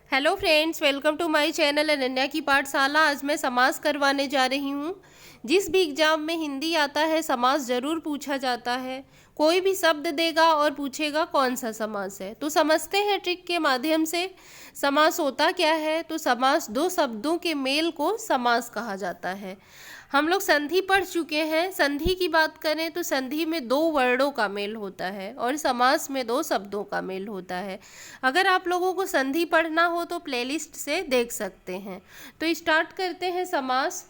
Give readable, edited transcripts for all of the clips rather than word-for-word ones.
Hello friends, welcome to my channel Ananya की पाठशाला। आज मैं समास करवाने जा रही हूँ। जिस भी एग्जाम में हिंदी आता है समास ज़रूर पूछा जाता है। कोई भी शब्द देगा और पूछेगा कौन सा समास है। तो समझते हैं ट्रिक के माध्यम से समास होता क्या है। तो समास दो शब्दों के मेल को समास कहा जाता है। हम लोग संधि पढ़ चुके हैं। संधि की बात करें तो संधि में दो वर्णों का मेल होता है और समास में दो शब्दों का मेल होता है। अगर आप लोगों को संधि पढ़ना हो तो प्लेलिस्ट से देख सकते हैं। तो स्टार्ट करते हैं समास।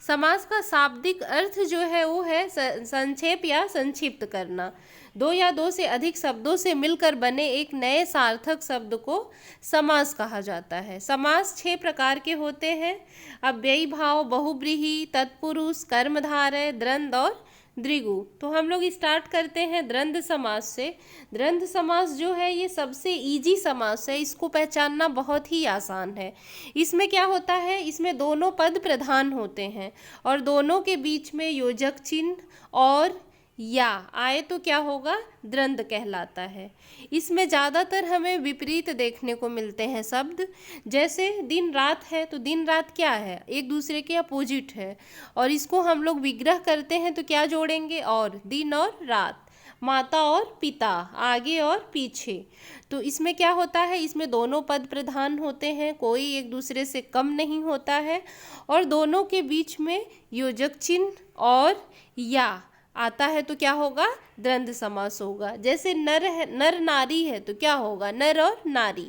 समास का शाब्दिक अर्थ जो है वो है संक्षेप या संक्षिप्त करना। दो या दो से अधिक शब्दों से मिलकर बने एक नए सार्थक शब्द को समास कहा जाता है। समास 6 प्रकार के होते हैं: अव्ययी भाव, बहुव्रीहि, तत्पुरुष, कर्मधारय, द्वंद्व और द्विगु। तो हम लोग स्टार्ट करते हैं द्वंद्व समास से। द्वंद्व समास जो है ये सबसे इजी समास है। इसको पहचानना बहुत ही आसान है। इसमें क्या होता है, इसमें दोनों पद प्रधान होते हैं और दोनों के बीच में योजक चिन्ह और या आए तो क्या होगा, द्वंद्व कहलाता है। इसमें ज़्यादातर हमें विपरीत देखने को मिलते हैं शब्द। जैसे दिन रात है तो दिन रात क्या है, एक दूसरे के अपोजिट है और इसको हम लोग विग्रह करते हैं तो क्या जोड़ेंगे, और दिन और रात, माता और पिता, आगे और पीछे। तो इसमें क्या होता है, इसमें दोनों पद प्रधान होते हैं, कोई एक दूसरे से कम नहीं होता है और दोनों के बीच में योजक चिन्ह और या आता है तो क्या होगा, द्वंद्व समास होगा। जैसे नर है, नर नारी है तो क्या होगा, नर और नारी।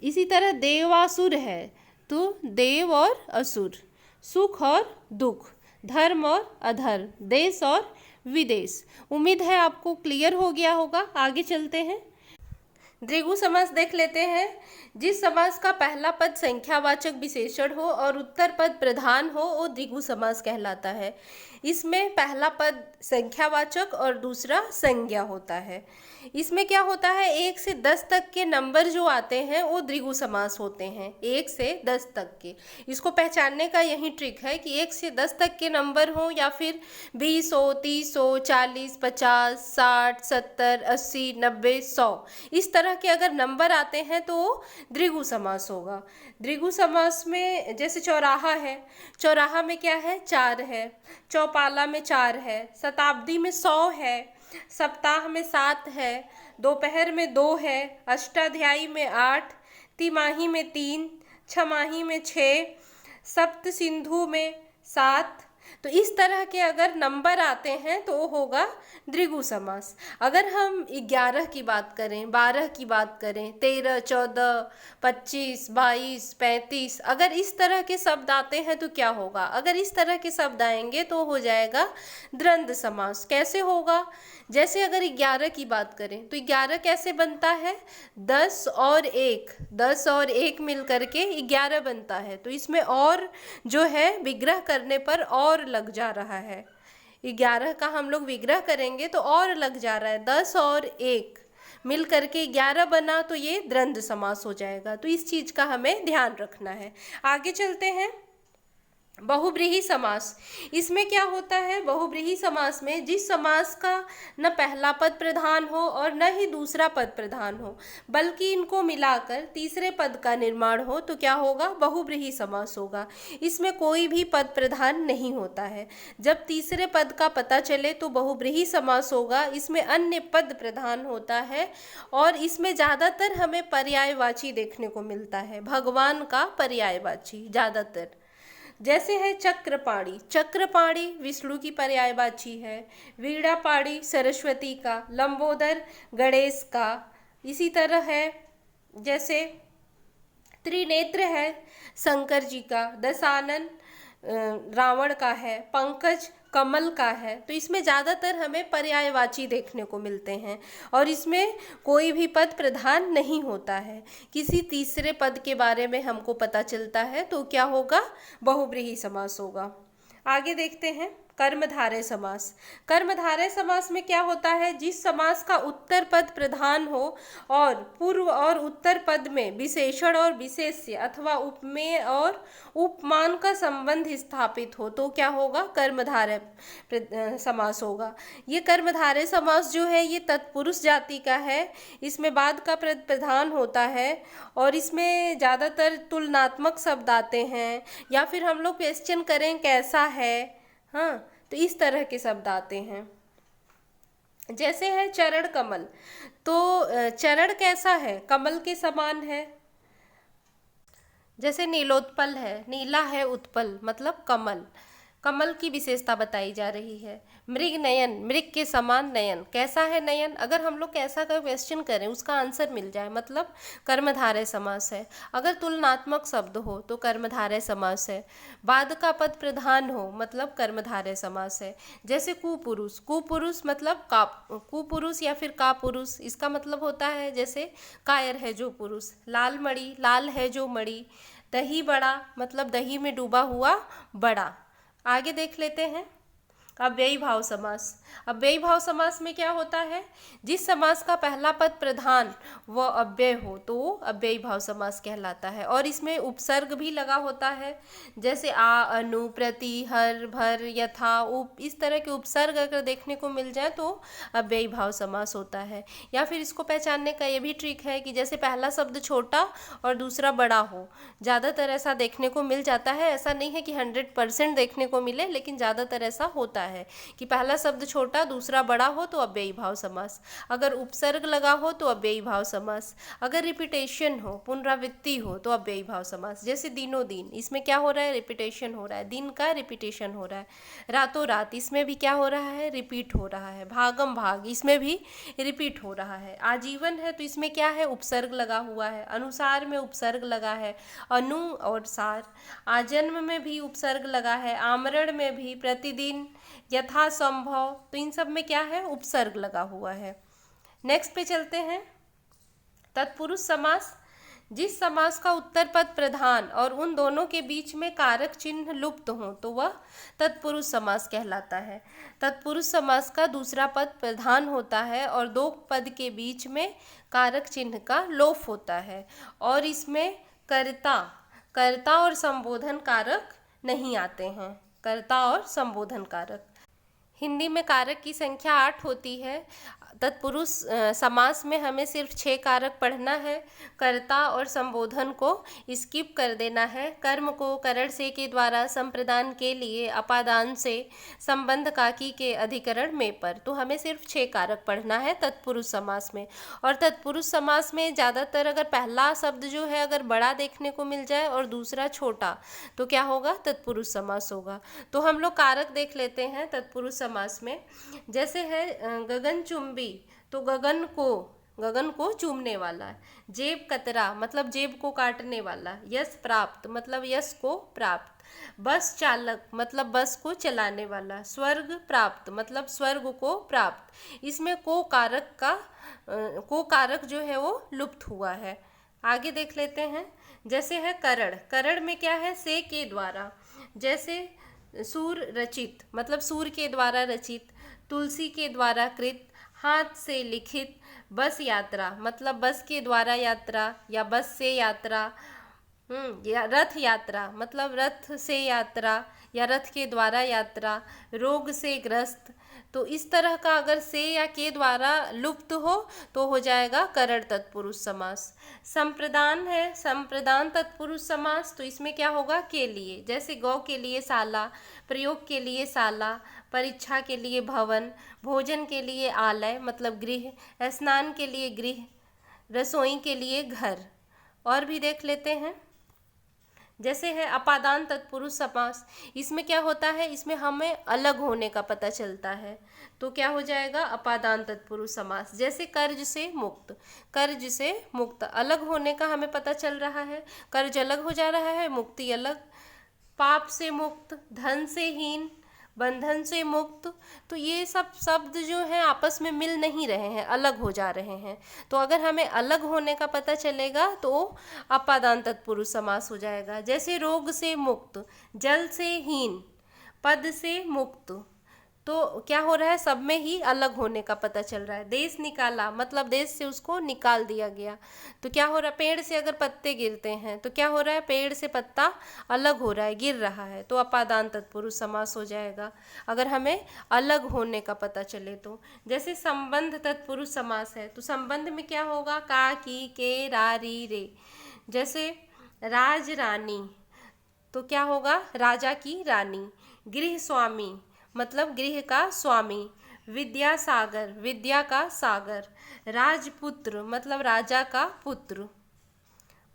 इसी तरह देवासुर है तो देव और असुर, सुख और दुख, धर्म और अधर्म, देश और विदेश। उम्मीद है आपको क्लियर हो गया होगा। आगे चलते हैं। द्विगु समास देख लेते हैं। जिस समास का पहला पद संख्यावाचक विशेषण हो और उत्तर पद प्रधान हो वो द्विगु समास कहलाता है। इसमें पहला पद संख्यावाचक और दूसरा संज्ञा होता है। इसमें क्या होता है, 1 से 10 तक के नंबर जो आते हैं वो द्विगु समास होते हैं। 1 से 10 तक के, इसको पहचानने का यही ट्रिक है कि 1 से 10 तक के नंबर हो या फिर 20 हो, 30 हो, 40, 50, 60, 70, 80, 90, 100, इस तरह के अगर नंबर आते हैं तो वो द्विगु समास होगा। द्विगु समास में जैसे चौराहा है, चौराहा में क्या है, 4 है। चौपाला में 4 है। शताब्दी में 100 है। सप्ताह में 7 है। दोपहर में 2 है। अष्टाध्यायी में 8, तिमाही में 3, छमाही में 6, सप्त सिंधु में 7। तो इस तरह के अगर नंबर आते हैं तो वो होगा द्विगु समास। अगर हम 11 की बात करें, 12 की बात करें, 13, 14, 25, 22, 35, अगर इस तरह के शब्द आते हैं तो क्या होगा, अगर इस तरह के शब्द आएंगे तो हो जाएगा द्वंद्व समास। कैसे होगा, जैसे अगर 11 की बात करें तो 11 कैसे बनता है, 10 और 1, 10 और 1 मिल करके 11 बनता है। तो इसमें और जो है विग्रह करने पर और लग जा रहा है। 11 का हम लोग विग्रह करेंगे तो और लग जा रहा है। 10 और 1 मिल करके 11 बना तो ये द्वंद्व समास हो जाएगा। तो इस चीज़ का हमें ध्यान रखना है। आगे चलते हैं। बहुव्रीहि समास। इसमें क्या होता है, बहुव्रीहि समास में जिस समास का न पहला पद प्रधान हो और न ही दूसरा पद प्रधान हो बल्कि इनको मिलाकर तीसरे पद का निर्माण हो तो क्या होगा, बहुव्रीहि समास होगा। इसमें कोई भी पद प्रधान नहीं होता है। जब तीसरे पद का पता चले तो बहुव्रीहि समास होगा। इसमें अन्य पद प्रधान होता है और इसमें ज़्यादातर हमें पर्यायवाची देखने को मिलता है, भगवान का पर्यायवाची ज़्यादातर। जैसे है चक्रपाणी, चक्रपाणी विष्णु की पर्यायवाची है। वीणापाणी सरस्वती का, लंबोदर गणेश का। इसी तरह है जैसे त्रिनेत्र है शंकर जी का, दशानन रावण का है, पंकज कमल का है। तो इसमें ज़्यादातर हमें पर्यायवाची देखने को मिलते हैं और इसमें कोई भी पद प्रधान नहीं होता है। किसी तीसरे पद के बारे में हमको पता चलता है तो क्या होगा, बहुव्रीहि समास होगा। आगे देखते हैं। कर्मधारय समास। कर्मधारय समास में क्या होता है, जिस समास का उत्तर पद प्रधान हो और पूर्व और उत्तर पद में विशेषण और विशेष्य अथवा उपमेय और उपमान का संबंध स्थापित हो तो क्या होगा, कर्मधारय समास होगा। ये कर्मधारय समास जो है ये तत्पुरुष जाति का है। इसमें बाद का पद प्रधान होता है और इसमें ज़्यादातर तुलनात्मक शब्द आते हैं, या फिर हम लोग क्वेश्चन करें कैसा है, हाँ, तो इस तरह के शब्द आते हैं। जैसे है चरण कमल, तो चरण कैसा है, कमल के समान है। जैसे नीलोत्पल है, नीला है उत्पल मतलब कमल, कमल की विशेषता बताई जा रही है। मृग नयन, मृग के समान नयन, कैसा है नयन, अगर हम लोग कैसा का क्वेश्चन करें उसका आंसर मिल जाए मतलब कर्मधारय समास है। अगर तुलनात्मक शब्द हो तो कर्मधारय समास है। बाद का पद प्रधान हो मतलब कर्मधारय समास है। जैसे कुपुरुष, कुपुरुष मतलब का, कुपुरुष या फिर कापुरुष, इसका मतलब होता है जैसे कायर है जो पुरुष। लाल मणि, लाल है जो मणि। दही बड़ा मतलब दही में डूबा हुआ बड़ा। आगे देख लेते हैं अव्ययी भाव समास। अव्ययी भाव समास में क्या होता है, जिस समास का पहला पद प्रधान व अव्यय हो तो वो अव्ययी भाव समास कहलाता है और इसमें उपसर्ग भी लगा होता है। जैसे आ, अनु, प्रति, हर, भर, यथा, उप, इस तरह के उपसर्ग अगर देखने को मिल जाए तो अव्ययी भाव समास होता है। या फिर इसको पहचानने का ये भी ट्रिक है कि जैसे पहला शब्द छोटा और दूसरा बड़ा हो, ज़्यादातर ऐसा देखने को मिल जाता है। ऐसा नहीं है कि 100% देखने को मिले, लेकिन ज़्यादातर ऐसा होता है कि पहला शब्द छोटा दूसरा बड़ा हो तो अव्ययी भाव समास, अगर उपसर्ग लगा हो तो अव्ययी भाव समास, अगर रिपीटेशन हो, पुनरावृत्ति हो तो अव्ययी भाव समास। जैसे दिनों दिन, इसमें क्या हो रहा है, रिपीटेशन हो रहा है, दिन का रिपीटेशन हो रहा है। रातों रात, इसमें भी क्या हो रहा है, रिपीट हो रहा है। भागम भाग, इसमें भी रिपीट हो रहा है। आजीवन है तो इसमें क्या है, उपसर्ग लगा हुआ है। अनुसार में उपसर्ग लगा है, अनु और सार। आजन्म में भी उपसर्ग लगा है, आमरण में भी, प्रतिदिन, यथा संभव, तो इन सब में क्या है, उपसर्ग लगा हुआ है। नेक्स्ट पे चलते हैं तत्पुरुष समास। जिस समास का उत्तर पद प्रधान और उन दोनों के बीच में कारक चिन्ह लुप्त हो तो वह तत्पुरुष समास कहलाता है। तत्पुरुष समास का दूसरा पद प्रधान होता है और दो पद के बीच में कारक चिन्ह का लोप होता है और इसमें कर्ता, कर्ता और संबोधन कारक नहीं आते हैं। कर्ता और संबोधन कारक, हिंदी में कारक की संख्या 8 होती है। तत्पुरुष समास में हमें सिर्फ 6 कारक पढ़ना है। कर्ता और संबोधन को स्किप कर देना है। कर्म को करण से के द्वारा संप्रदान के लिए अपादान से संबंध काकी के अधिकरण में पर, तो हमें सिर्फ 6 कारक पढ़ना है तत्पुरुष समास में। और तत्पुरुष समास में ज़्यादातर अगर पहला शब्द जो है अगर बड़ा देखने को मिल जाए और दूसरा छोटा तो क्या होगा, तत्पुरुष समास होगा। तो हम लोग कारक देख लेते हैं तत्पुरुष समास में। जैसे है गगनचुंबी, तो गगन को चूमने वाला। जेब कतरा मतलब जेब को काटने वाला। यश प्राप्त मतलब यश को प्राप्त। बस चालक मतलब बस को चलाने वाला। स्वर्ग प्राप्त मतलब स्वर्ग को प्राप्त। इसमें को कारक जो है वो लुप्त हुआ है। आगे देख लेते हैं। जैसे है करण, करण में क्या है, से के द्वारा। जैसे सूर रचित मतलब सूर के द्वारा रचित। तुलसी के द्वारा कृत, हाथ से लिखित। बस यात्रा मतलब बस के द्वारा यात्रा या बस से यात्रा। या रथ यात्रा मतलब रथ से यात्रा या रथ के द्वारा यात्रा। रोग से ग्रस्त, तो इस तरह का अगर से या के द्वारा लुप्त हो तो हो जाएगा करण तत्पुरुष समास। संप्रदान है, संप्रदान तत्पुरुष समास, तो इसमें क्या होगा, के लिए। जैसे गौ के लिए शाला, प्रयोग के लिए शाला, परीक्षा के लिए भवन, भोजन के लिए आलय मतलब गृह, स्नान के लिए गृह, रसोई के लिए घर। और भी देख लेते हैं। जैसे है अपादान तत्पुरुष समास, इसमें क्या होता है, इसमें हमें अलग होने का पता चलता है, तो क्या हो जाएगा, अपादान तत्पुरुष समास। जैसे कर्ज से मुक्त, कर्ज से मुक्त अलग होने का हमें पता चल रहा है, कर्ज अलग हो जा रहा है, मुक्ति अलग। पाप से मुक्त, धन से हीन, बंधन से मुक्त, तो ये सब शब्द जो हैं आपस में मिल नहीं रहे हैं, अलग हो जा रहे हैं। तो अगर हमें अलग होने का पता चलेगा तो अपादान तत्पुरुष समास हो जाएगा। जैसे रोग से मुक्त, जल से हीन, पद से मुक्त, तो क्या हो रहा है, सब में ही अलग होने का पता चल रहा है। देश निकाला मतलब देश से उसको निकाल दिया गया। तो क्या हो रहा है, पेड़ से अगर पत्ते गिरते हैं तो क्या हो रहा है, पेड़ से पत्ता अलग हो रहा है, गिर रहा है, तो अपादान तत्पुरुष समास हो जाएगा अगर हमें अलग होने का पता चले तो। जैसे संबंध तत्पुरुष समास है, तो संबंध में क्या होगा, का, की, के, रा, री, रे। जैसे राज रानी, तो क्या होगा, राजा की रानी। गृह स्वामी मतलब गृह का स्वामी। विद्या सागर, विद्या का सागर। राजपुत्र मतलब राजा का पुत्र।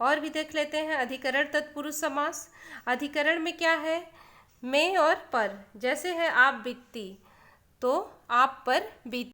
और भी देख लेते हैं अधिकरण तत्पुरुष समास। अधिकरण में क्या है, में और पर। जैसे है आप बीतती, तो आप पर बीत